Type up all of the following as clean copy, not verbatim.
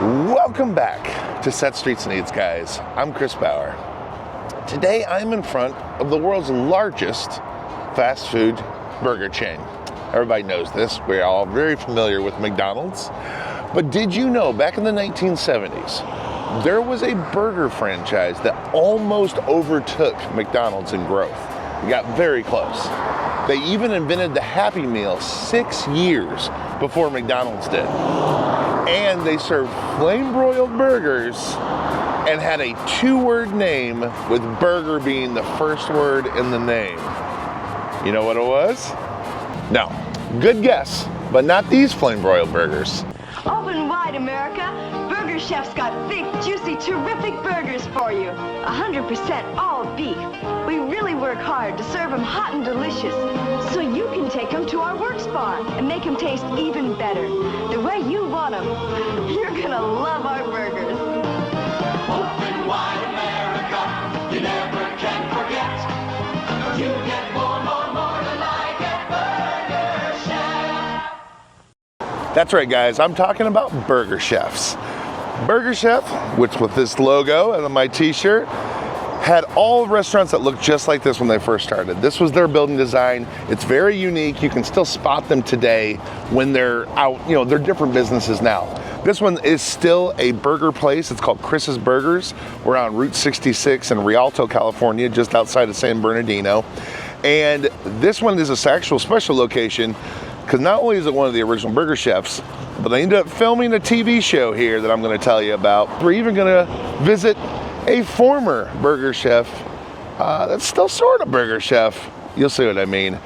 Welcome back to Set Streets Needs, guys. I'm Chris Bauer. Today I'm in front of the world's largest fast food burger chain. Everybody knows this. We're all very familiar with McDonald's. But did you know back in the 1970s, there was a burger franchise that almost overtook McDonald's in growth? It got very close. They even invented the Happy Meal 6 years before McDonald's did. And they served flame-broiled burgers and had a 2-word name with burger being the first word in the name. You know what it was? No. Good guess, but not these flame-broiled burgers. Open wide, America. Burger Chef's got thick, juicy, terrific burgers for you. 100% all beef. We really work hard to serve them hot and delicious, so you can take them to our works bar and make them taste even better, the way you want them. You're gonna love our burgers. Open wide, America. You never can forget. You get more to like at Burger Chef. That's right, guys. I'm talking about Burger Chefs. Burger Chef, which with this logo and on my t-shirt, had all restaurants that looked just like this when they first started. This was their building design. It's very unique. You can still spot them today when they're out, they're different businesses now. This one is still a burger place. It's called Chris's Burgers. We're on Route 66 in Rialto, California, just outside of San Bernardino. And this one is a actual special location because not only is it one of the original Burger Chefs, but they ended up filming a TV show here that I'm going to tell you about. We're even going to visit a former Burger Chef that's still sort of Burger Chef. You'll see what I mean.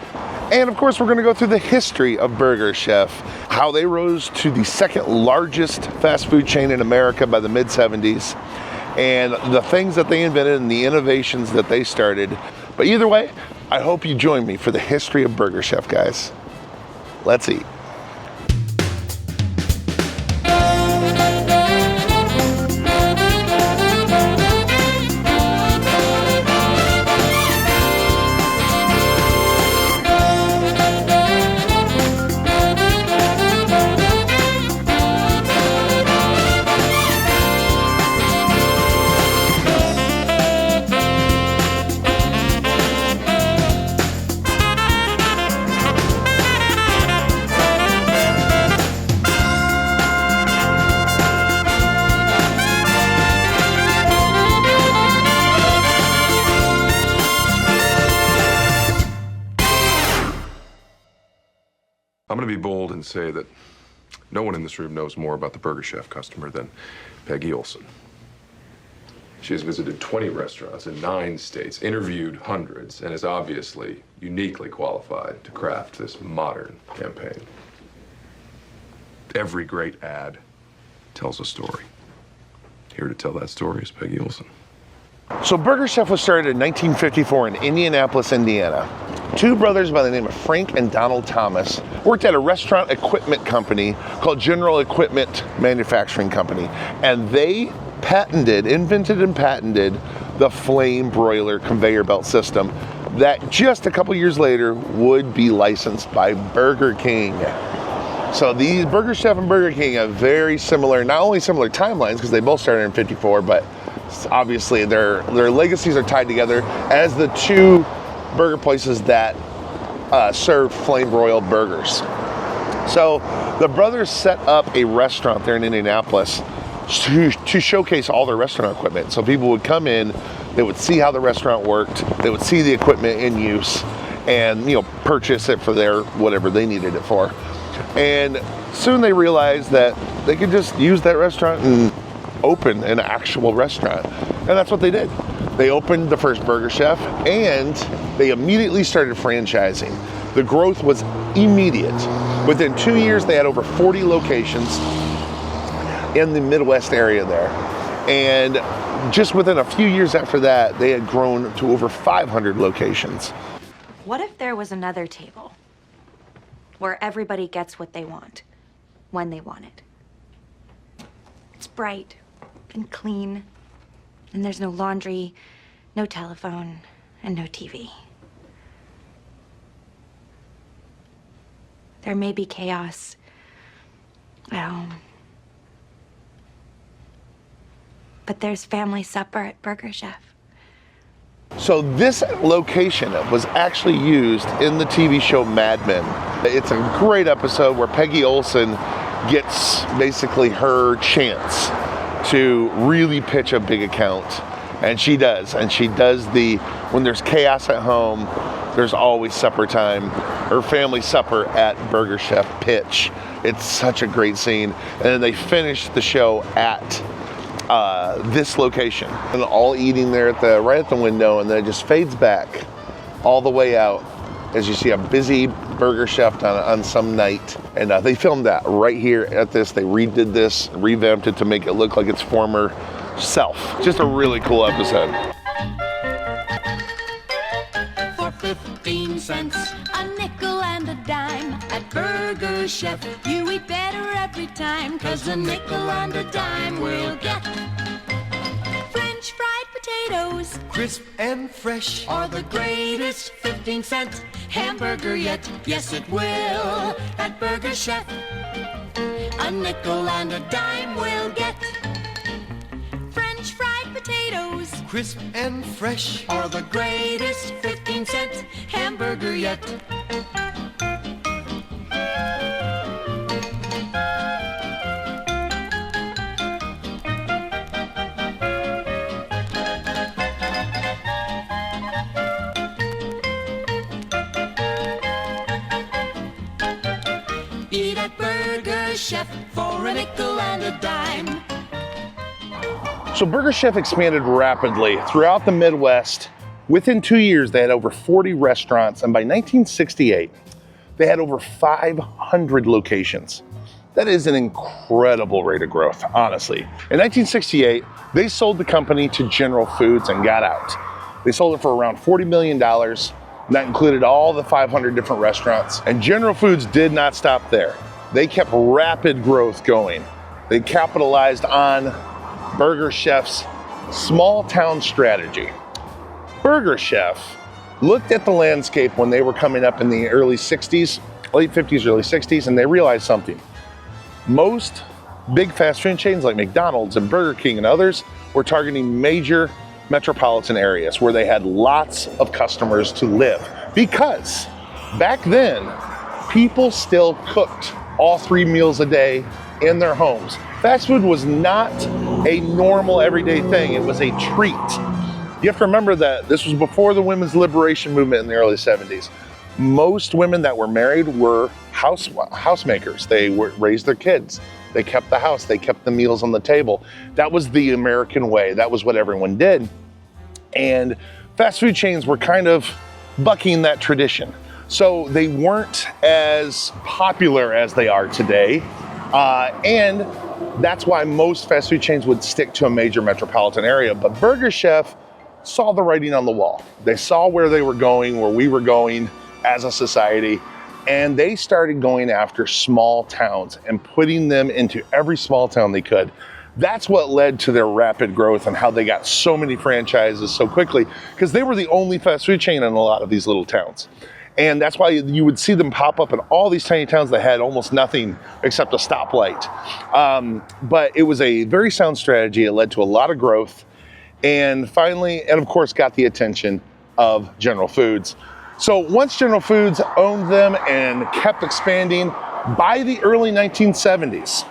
And of course, we're going to go through the history of Burger Chef, how they rose to the second largest fast food chain in America by the mid-70s, and the things that they invented and the innovations that they started. But either way, I hope you join me for the history of Burger Chef, guys. Let's eat. I'm going to be bold and say that no one in this room knows more about the Burger Chef customer than Peggy Olson. She has visited 20 restaurants in 9 states, interviewed hundreds, and is obviously uniquely qualified to craft this modern campaign. Every great ad tells a story. Here to tell that story is Peggy Olson. So Burger Chef was started in 1954 in Indianapolis, Indiana. 2 brothers by the name of Frank and Donald Thomas worked at a restaurant equipment company called General Equipment Manufacturing Company. And they invented and patented the flame broiler conveyor belt system that just a couple years later would be licensed by Burger King. So these Burger Chef and Burger King have very similar, not only similar timelines because they both started in 54, but obviously their legacies are tied together as the 2 burger places that serve flame broiled burgers. So the brothers set up a restaurant there in Indianapolis to showcase all their restaurant equipment. So people would come in, they would see how the restaurant worked, they would see the equipment in use, and purchase it for their whatever they needed it for. And soon they realized that they could just use that restaurant and open an actual restaurant. And that's what they did. They opened the first Burger Chef and they immediately started franchising. The growth was immediate. Within 2 years, they had over 40 locations in the Midwest area there. And just within a few years after that, they had grown to over 500 locations. What if there was another table where everybody gets what they want, when they want it? It's bright and clean, and there's no laundry, no telephone, and no TV. There may be chaos, well, But there's family supper at Burger Chef. So this location was actually used in the TV show Mad Men. It's a great episode where Peggy Olson gets basically her chance to really pitch a big account. And she does. And she does when there's chaos at home, there's always supper time, or family supper at Burger Chef pitch. It's such a great scene. And then they finish the show at this location, and all eating there right at the window, and then it just fades back all the way out as you see a busy Burger Chef on some night. And they filmed that right here at this. They redid this, revamped it to make it look like its former self. Just a really cool episode. For 15 cents, a nickel and a dime at Burger Chef. You eat better every time, 'cause a nickel and a dime will get French fried potatoes, crisp and fresh, or the greatest 15-cent hamburger yet. Yes, it will at Burger Chef. A nickel and a dime will get French fried potatoes, crisp and fresh, or the greatest 15-cent hamburger yet. Eat at Burger Chef for a nickel and a dime. So Burger Chef expanded rapidly throughout the Midwest. Within 2 years, they had over 40 restaurants, and by 1968, they had over 500 locations. That is an incredible rate of growth, honestly. In 1968, they sold the company to General Foods and got out. They sold it for around $40 million. And that included all the 500 different restaurants. And General Foods did not stop there. They kept rapid growth going. They capitalized on Burger Chef's small town strategy. Burger Chef looked at the landscape when they were coming up in the early 60s, late 50s, early 60s, and they realized something. Most big fast food chains like McDonald's and Burger King and others were targeting major metropolitan areas where they had lots of customers to live, because back then people still cooked all 3 meals a day in their homes. Fast food was not a normal everyday thing. It was a treat. You have to remember that this was before the women's liberation movement in the early 70s. Most women that were married were housemakers. They raised their kids. They kept the house. They kept the meals on the table. That was the American way. That was what everyone did. And fast food chains were kind of bucking that tradition. So they weren't as popular as they are today. And that's why most fast food chains would stick to a major metropolitan area. But Burger Chef saw the writing on the wall. They saw where they were going, where we were going as a society. And they started going after small towns and putting them into every small town they could. That's what led to their rapid growth and how they got so many franchises so quickly, because they were the only fast food chain in a lot of these little towns. And that's why you would see them pop up in all these tiny towns that had almost nothing except a stoplight. But it was a very sound strategy. It led to a lot of growth, and finally, and of course, got the attention of General Foods. So once General Foods owned them and kept expanding, by the early 1970s,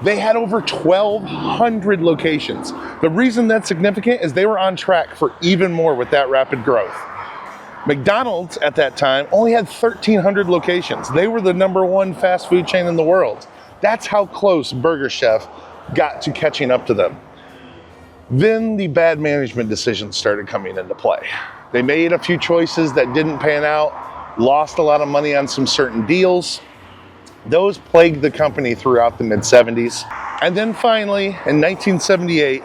they had over 1,200 locations. The reason that's significant is they were on track for even more with that rapid growth. McDonald's at that time only had 1,300 locations. They were the #1 fast food chain in the world. That's how close Burger Chef got to catching up to them. Then the bad management decisions started coming into play. They made a few choices that didn't pan out, lost a lot of money on some certain deals. Those plagued the company throughout the mid-70s. And then finally, in 1978,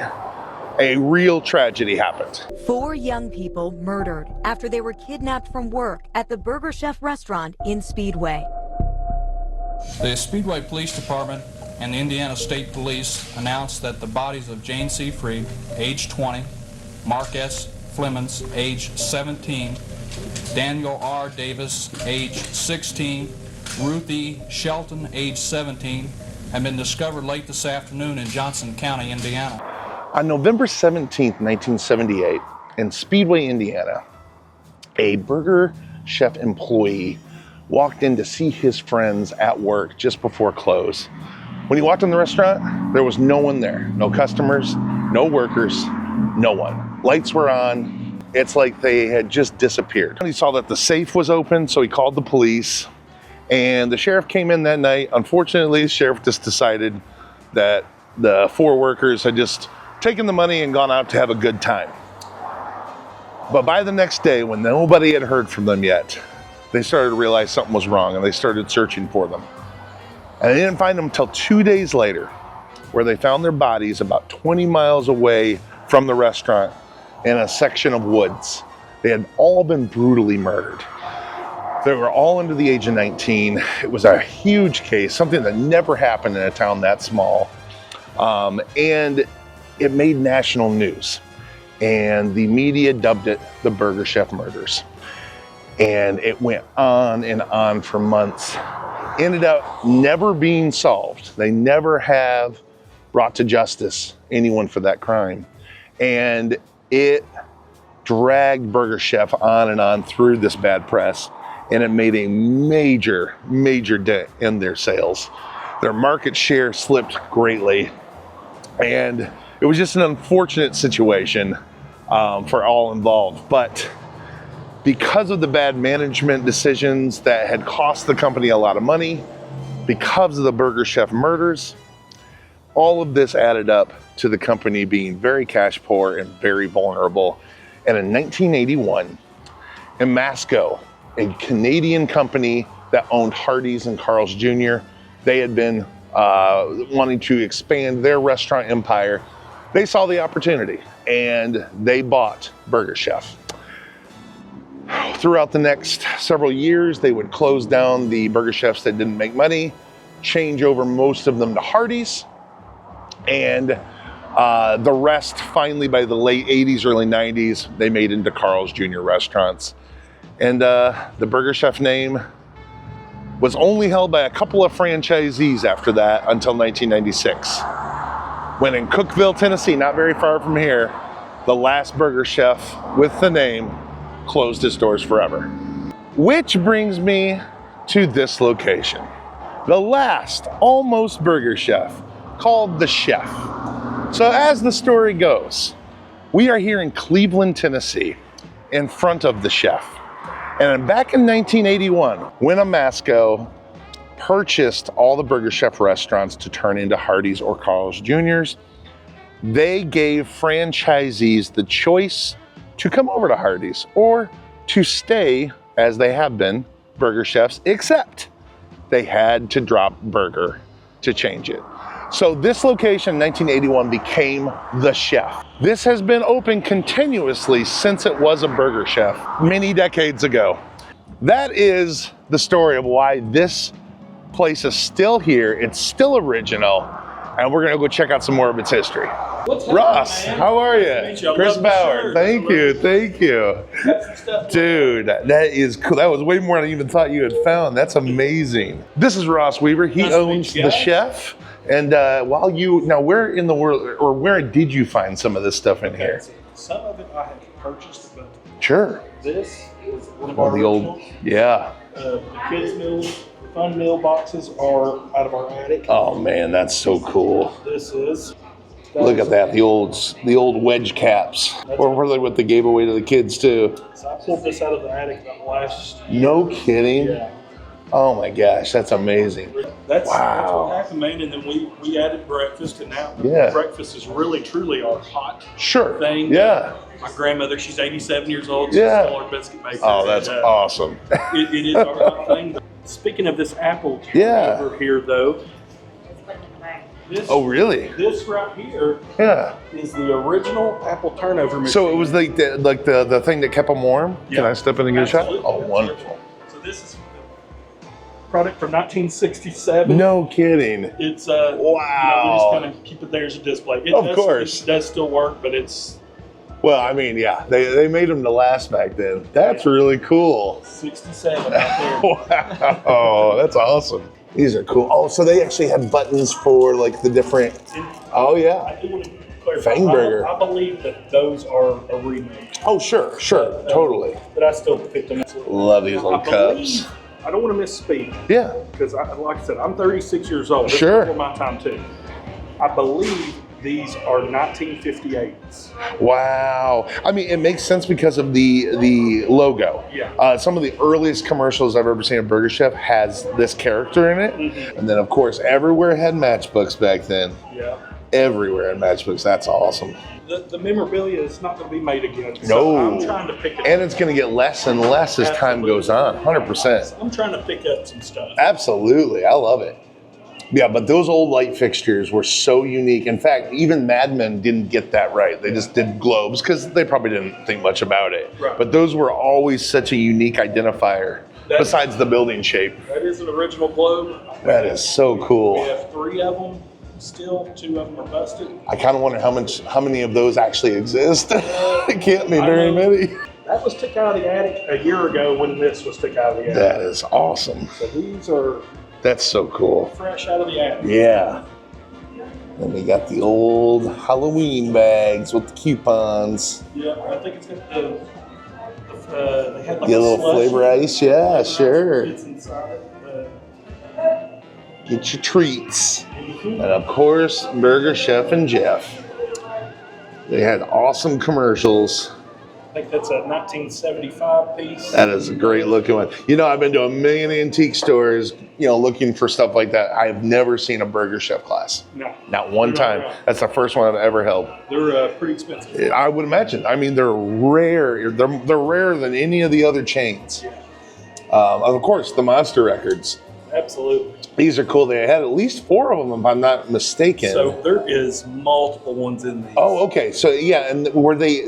a real tragedy happened. 4 young people murdered after they were kidnapped from work at the Burger Chef restaurant in Speedway. The Speedway Police Department and the Indiana State Police announced that the bodies of Jane C. Freed, age 20, Mark S. Flemons, age 17, Daniel R. Davis, age 16, Ruth E. Shelton, age 17, had been discovered late this afternoon in Johnson County, Indiana. On November 17th, 1978, in Speedway, Indiana, a Burger Chef employee walked in to see his friends at work just before close. When he walked in the restaurant, there was no one there. No customers, no workers, no one. Lights were on. It's like they had just disappeared. He saw that the safe was open, so he called the police. And the sheriff came in that night. Unfortunately, the sheriff just decided that the 4 workers had just taken the money and gone out to have a good time. But by the next day, when nobody had heard from them yet, they started to realize something was wrong and they started searching for them. And they didn't find them until 2 days later, where they found their bodies about 20 miles away from the restaurant in a section of woods. They had all been brutally murdered. They were all under the age of 19. It was a huge case, something that never happened in a town that small. And it made national news. And the media dubbed it the Burger Chef murders. And it went on and on for months. Ended up never being solved. They never have brought to justice anyone for that crime. And it dragged Burger Chef on and on through this bad press. And it made a major, major dent in their sales. Their market share slipped greatly. And it was just an unfortunate situation for all involved. But because of the bad management decisions that had cost the company a lot of money, because of the Burger Chef murders, all of this added up to the company being very cash poor and very vulnerable. And in 1981, Masco, a Canadian company that owned Hardee's and Carl's Jr., they had been wanting to expand their restaurant empire. They saw the opportunity and they bought Burger Chef. Throughout the next several years, they would close down the Burger Chefs that didn't make money, change over most of them to Hardee's, and the rest, finally, by the late 80s, early 90s, they made into Carl's Jr. restaurants. And the Burger Chef name was only held by a couple of franchisees after that until 1996. When in Cookeville, Tennessee, not very far from here, the last Burger Chef with the name closed its doors forever. Which brings me to this location. The last almost Burger Chef, called The Chef. So as the story goes, we are here in Cleveland, Tennessee, in front of The Chef. And back in 1981, when Masco purchased all the Burger Chef restaurants to turn into Hardee's or Carl's Jr.'s, they gave franchisees the choice to come over to Hardee's or to stay, as they have been, Burger Chefs, except they had to drop burger to change it. So this location in 1981 became The Chef. This has been open continuously since it was a Burger Chef many decades ago. That is the story of why this place is still here. It's still original, and we're gonna go check out some more of its history. Ross, how are you? Chris Bauer, thank you. Dude, that is cool. That was way more than I even thought you had found. That's amazing. This is Ross Weaver. He owns The Chef. And where in the world, or where did you find some of this stuff in here? Some of it I have purchased, but sure. This is one of our the old, originals. yeah. The kids' meals, the fun meal boxes are out of our attic. Oh man, that's so cool. This is. Look at that, the old wedge caps. Or were they what they gave away to the kids too? So I pulled this out of the attic about last year. No kidding? Yeah. Oh my gosh, that's amazing. That's wow. what happened, man. And then we added breakfast, and now breakfast is really, truly our hot thing. Yeah. My grandmother, she's 87 years old. Yeah. She's still our biscuit maker. Oh, that's awesome. It is our hot thing. Speaking of this apple over here, though. Oh, really? This right here is the original apple turnover machine. So it was like the thing that kept them warm? Yeah. Can I step in and get a shot? Absolutely. Oh, wonderful. So this is a product from 1967. No kidding. It's wow. We just kind of keep it there as a display. Of course. It does still work, but it's. Well, I mean, yeah, they made them to last back then. That's really cool. 67 out there. Wow, that's awesome. These are cool. Oh, so they actually have buttons for like the different. Oh yeah. I do want to clarify. Fangburger. I believe that those are a remake. Oh, sure, totally. But I still picked them as Love these little cups. I don't want to misspeak. Yeah. Because, like I said, I'm 36 years old. This Sure. is before my time, too. I believe these are 1958s. Wow. I mean, it makes sense because of the logo. Yeah. Some of the earliest commercials I've ever seen of Burger Chef has this character in it. Mm-hmm. And then, of course, everywhere had matchbooks back then. Yeah. Everywhere had matchbooks. That's awesome. The memorabilia is not going to be made again. No. So I'm trying to pick it up. And it's going to get less and less as time goes on. 100%. I'm trying to pick up some stuff. Absolutely. I love it. Yeah, but those old light fixtures were so unique. In fact, even Mad Men didn't get that right. They just did globes because they probably didn't think much about it. Right. But those were always such a unique identifier besides the building shape. That is an original globe. That is so cool. We have 3 of them still. 2 of them are busted. I kind of wonder how many of those actually exist. It can't be very many. That was took out of the attic a year ago when this was took out of the attic. That is awesome. So these are That's so cool. fresh out of the attic. Yeah. And we got the old Halloween bags with the coupons. Yeah, I think it's got they had like Get a a little slushie. flavor ice, yeah, sure. It's inside. Get your treats. And of course, Burger Chef and Jeff. They had awesome commercials. I think that's a 1975 piece. That is a great looking one. You know, I've been to a million antique stores, looking for stuff like that. I have never seen a Burger Chef glass. No. Not one They're not time. around. That's the first one I've ever held. They're pretty expensive. I would imagine. I mean, they're rare. They're rarer than any of the other chains. Of course, the Monster Records. Absolutely. These are cool. They had at least 4 of them, if I'm not mistaken. So there is multiple ones in these. Oh, okay. So yeah, and were they?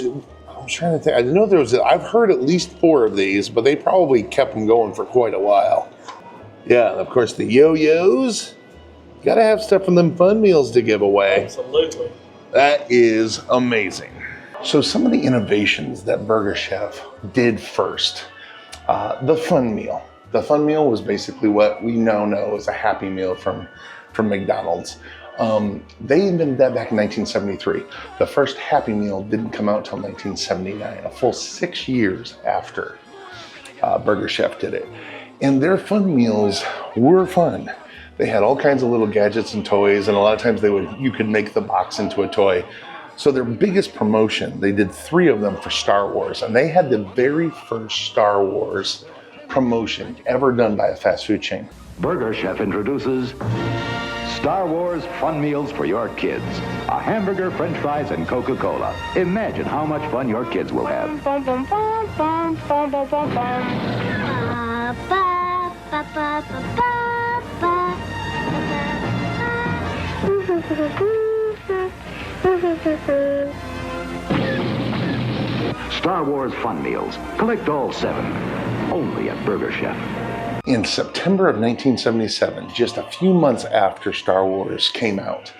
I'm trying to think. I know there was. I've heard at least 4 of these, but they probably kept them going for quite a while. Yeah, and of course the yo-yos. Got to have stuff from them fun meals to give away. Absolutely. That is amazing. So some of the innovations that Burger Chef did first, the fun meal. The fun meal was basically what we now know as a Happy Meal from McDonald's. They invented that back in 1973. The first Happy Meal didn't come out until 1979, a full 6 years after Burger Chef did it. And their fun meals were fun. They had all kinds of little gadgets and toys, and a lot of times you could make the box into a toy. So their biggest promotion, they did 3 of them for Star Wars, and they had the very first Star Wars promotion ever done by a fast food chain. Burger Chef introduces Star Wars Fun Meals for your kids. A hamburger, french fries, and Coca-Cola. Imagine how much fun your kids will have. Star Wars Fun Meals. Collect all 7. Only at Burger Chef. In September of 1977, just a few months after Star Wars came out,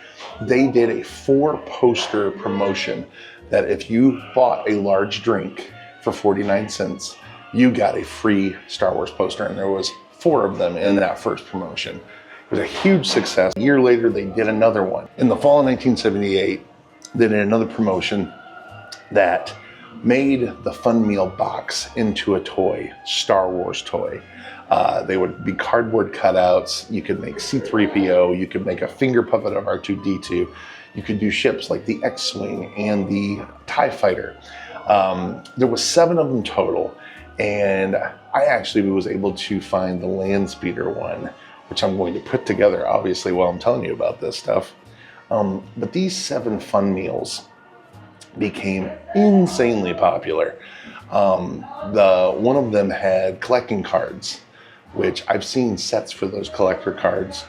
they did a 4-poster promotion that if you bought a large drink for 49 cents, you got a free Star Wars poster, and there was 4 of them in that first promotion. It was a huge success. A year later, they did another one. In the fall of 1978, they did another promotion that made the Fun Meal box into a toy, Star Wars toy. They would be cardboard cutouts. You could make C-3PO. You could make a finger puppet of R2-D2. You could do ships like the X-Wing and the TIE Fighter. There was 7 of them total, and I actually was able to find the land speeder one, which I'm going to put together, obviously, while I'm telling you about this stuff. But these 7 Fun Meals became insanely popular. One of them had collecting cards, which I've seen sets for those collector cards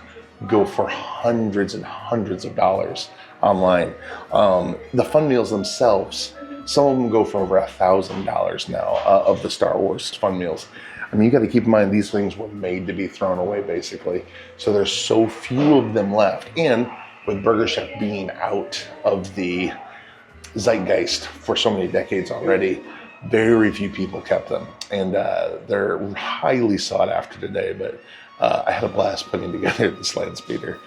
go for hundreds and hundreds of dollars online. The Fun Meals themselves, some of them go for over $1,000 now of the Star Wars Fun Meals. I mean, you got to keep in mind these things were made to be thrown away, basically. So there's so few of them left. And with Burger Chef being out of the zeitgeist for so many decades already, very few people kept them, and they're highly sought after today. But I had a blast putting together this land speeder,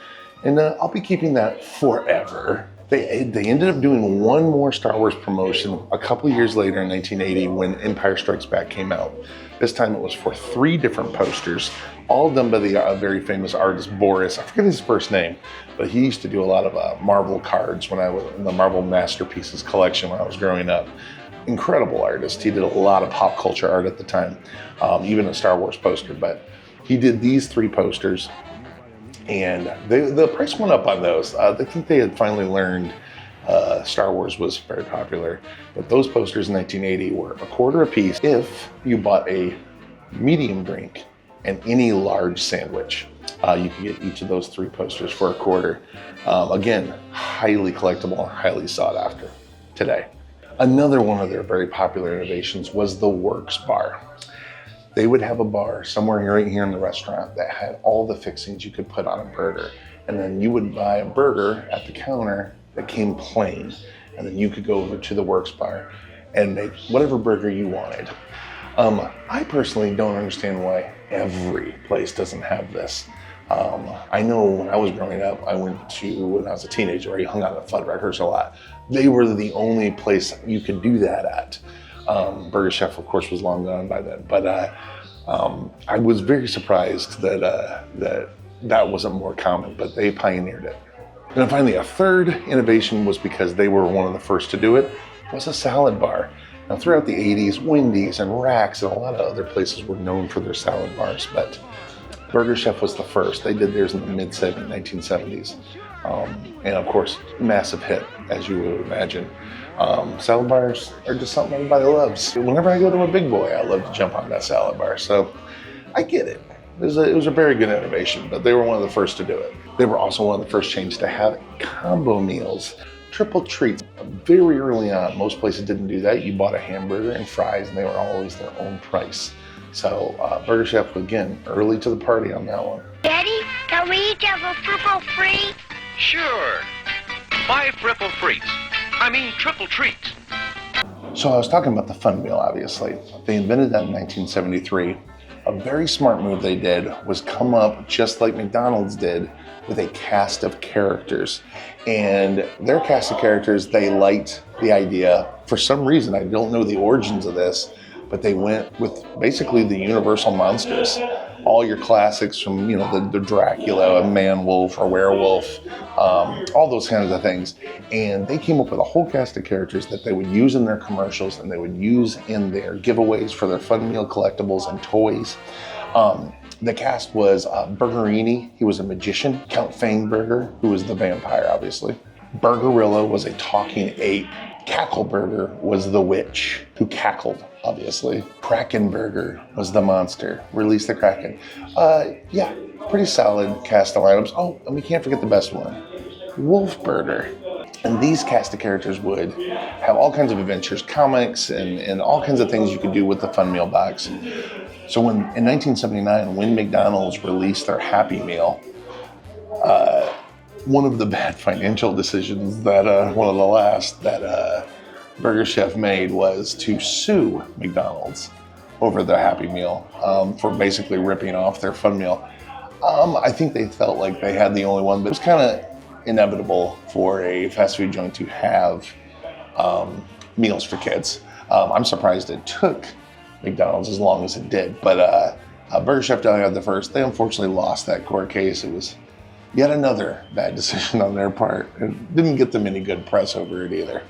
and I'll be keeping that forever. They ended up doing one more Star Wars promotion a couple years later in 1980 when Empire Strikes Back came out. This time it was for 3 different posters, all done by the very famous artist Boris. I forget his first name, but he used to do a lot of Marvel cards when I was in the Marvel Masterpieces collection when I was growing up. Incredible artist. He did a lot of pop culture art at the time, even a Star Wars poster. But he did these 3 posters, and the price went up on those. I think they had finally learned Star Wars was very popular. But those posters in 1980 were $0.25 a piece if you bought a medium drink and any large sandwich. You could get each of those 3 posters for $0.25. Again, highly collectible, highly sought after today. Another one of their very popular innovations was the Works bar. They would have a bar somewhere right here in the restaurant that had all the fixings you could put on a burger. And then you would buy a burger at the counter that came plain. And then you could go over to the Works bar and make whatever burger you wanted. I personally don't understand why every place doesn't have this. I know when I was growing up, when I was a teenager, I hung out at Fuddruckers a lot. They were the only place you could do that at. Burger Chef, of course, was long gone by then. But I was very surprised that wasn't more common, but they pioneered it. And then finally, a third innovation was because they were one of the first to do it, was a salad bar. Now, throughout the 80s, Wendy's and Rax and a lot of other places were known for their salad bars, but Burger Chef was the first. They did theirs in the mid-1970s. And of course, massive hit, as you would imagine. Salad bars are just something everybody loves. Whenever I go to a Big Boy, I love to jump on that salad bar. So I get it. It was a very good innovation, but they were one of the first to do it. They were also one of the first chains to have combo meals, triple treats. Very early on, most places didn't do that. You bought a hamburger and fries, and they were always their own price. So Burger Chef, again, early to the party on that one. Daddy, can we each have a triple free? Sure. 5 triple treats. So I was talking about the fun meal, obviously. They invented that in 1973. A very smart move they did was come up, just like McDonald's did, with a cast of characters. And their cast of characters, they liked the idea. For some reason, I don't know the origins of this, but they went with basically the universal monsters. All your classics from, the Dracula, a man-wolf or werewolf, all those kinds of things. And they came up with a whole cast of characters that they would use in their commercials and they would use in their giveaways for their fun meal collectibles and toys. The cast was Burgerini, he was a magician. Count Fangburger, who was the vampire, obviously. Burgerilla was a talking ape. Cackleburger was the witch who cackled, obviously. Krakenburger was the monster. Release the Kraken. Yeah, pretty solid cast of items. Oh, and we can't forget the best one, Wolfburger. And these cast of characters would have all kinds of adventures, comics, and all kinds of things you could do with the Fun Meal box. So in 1979, when McDonald's released their Happy Meal, one of the bad financial decisions that, one of the last that Burger Chef made was to sue McDonald's over their Happy Meal for basically ripping off their Fun Meal. I think they felt like they had the only one, but it was kind of inevitable for a fast food joint to have meals for kids. I'm surprised it took McDonald's as long as it did, but Burger Chef definitely had the first. They unfortunately lost that court case. It was yet another bad decision on their part. It didn't get them any good press over it either.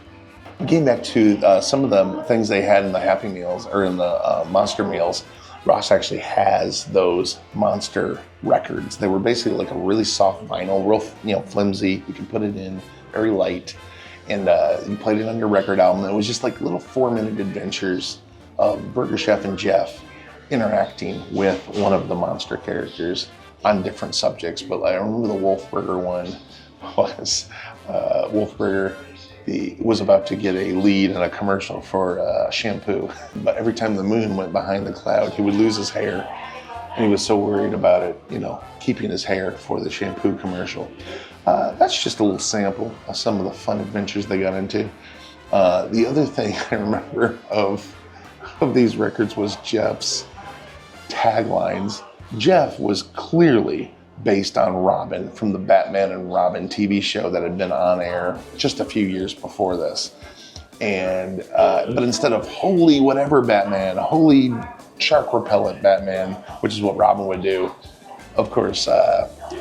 Getting back to some of the things they had in the Happy Meals, or in the Monster Meals, Ross actually has those Monster records. They were basically like a really soft vinyl, real flimsy. You can put it in, very light, and you played it on your record album. It was just like little 4-minute adventures of Burger Chef and Jeff interacting with one of the Monster characters on different subjects. But I remember the Wolfburger one was Wolfburger was about to get a lead in a commercial for shampoo, but every time the moon went behind the cloud, he would lose his hair, and he was so worried about it, keeping his hair for the shampoo commercial. That's just a little sample of some of the fun adventures they got into. The other thing I remember of these records was Jeff's taglines. Jeff was clearly based on Robin from the Batman and Robin TV show that had been on air just a few years before this. And but instead of holy whatever Batman, holy shark repellent Batman, which is what Robin would do, of course,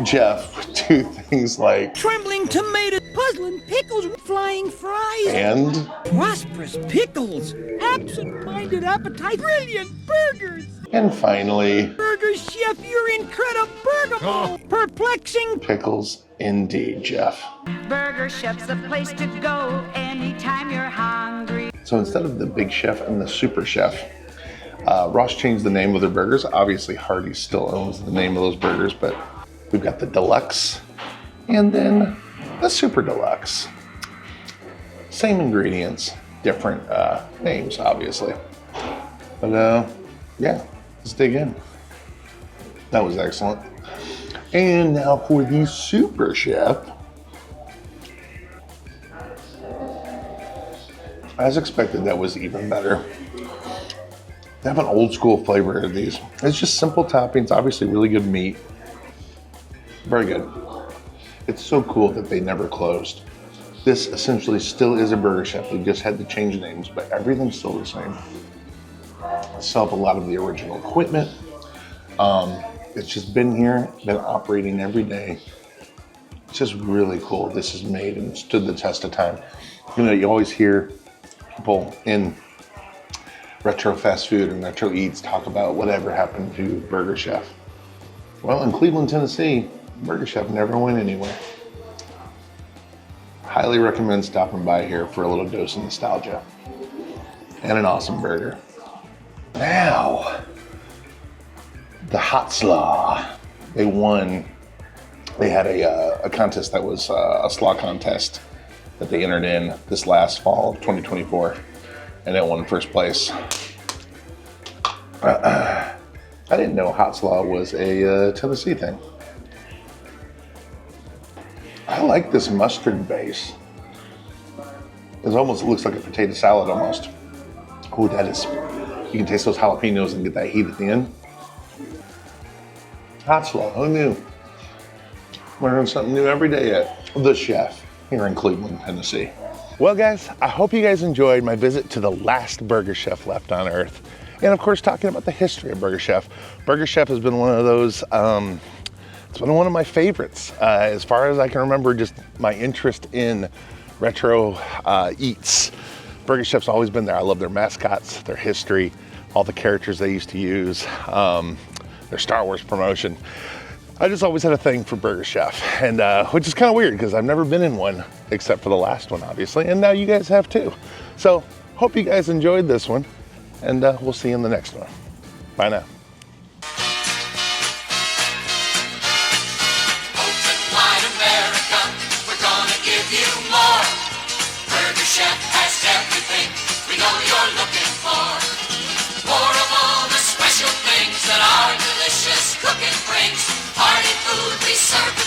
Jeff would do things like trembling tomatoes, puzzling pickles, flying fries, and prosperous pickles, absent-minded appetite, brilliant burgers, and finally, Burger Chef, you're incredible, perplexing pickles indeed, Jeff. Burger Chef's the place to go anytime you're hungry. So instead of the Big Chef and the Super Chef, Ross changed the name of their burgers. Obviously, Hardee's still owns the name of those burgers, but we've got the Deluxe and then the Super Deluxe. Same ingredients, different names, obviously. But yeah, let's dig in. That was excellent. And now for the Super Chef. As expected, that was even better. They have an old school flavor of these. It's just simple toppings, obviously really good meat. Very good. It's so cool that they never closed. This essentially still is a Burger Chef. They just had to change names, but everything's still the same. They still have a lot of the original equipment. It's just been here, been operating every day. It's just really cool. This is made and stood the test of time. You know, you always hear people in retro fast food and retro eats talk about whatever happened to Burger Chef. Well, in Cleveland, Tennessee, Burger Chef never went anywhere. Highly recommend stopping by here for a little dose of nostalgia and an awesome burger. Now, the Hot Slaw. They won. They had a contest that was a slaw contest that they entered in this last fall of 2024, and it won first place. I didn't know hot slaw was a Tennessee thing. I like this mustard base. It almost looks like a potato salad almost. Oh, that is, you can taste those jalapenos and get that heat at the end. Hot slaw, who knew? Learning something new every day at The Chef here in Cleveland, Tennessee. Well guys, I hope you guys enjoyed my visit to the last Burger Chef left on Earth. And of course, talking about the history of Burger Chef. Burger Chef has been one of those, it's been one of my favorites. As far as I can remember, just my interest in retro eats. Burger Chef's always been there. I love their mascots, their history, all the characters they used to use, their Star Wars promotion. I just always had a thing for Burger Chef, and which is kind of weird because I've never been in one except for the last one, obviously, and now you guys have too. So hope you guys enjoyed this one, and we'll see you in the next one. Bye now. Open wide America, we're gonna give you more. Burger Chef has everything we know you're looking for. More of all the special things that our delicious cooking brings. Hearty food we serve.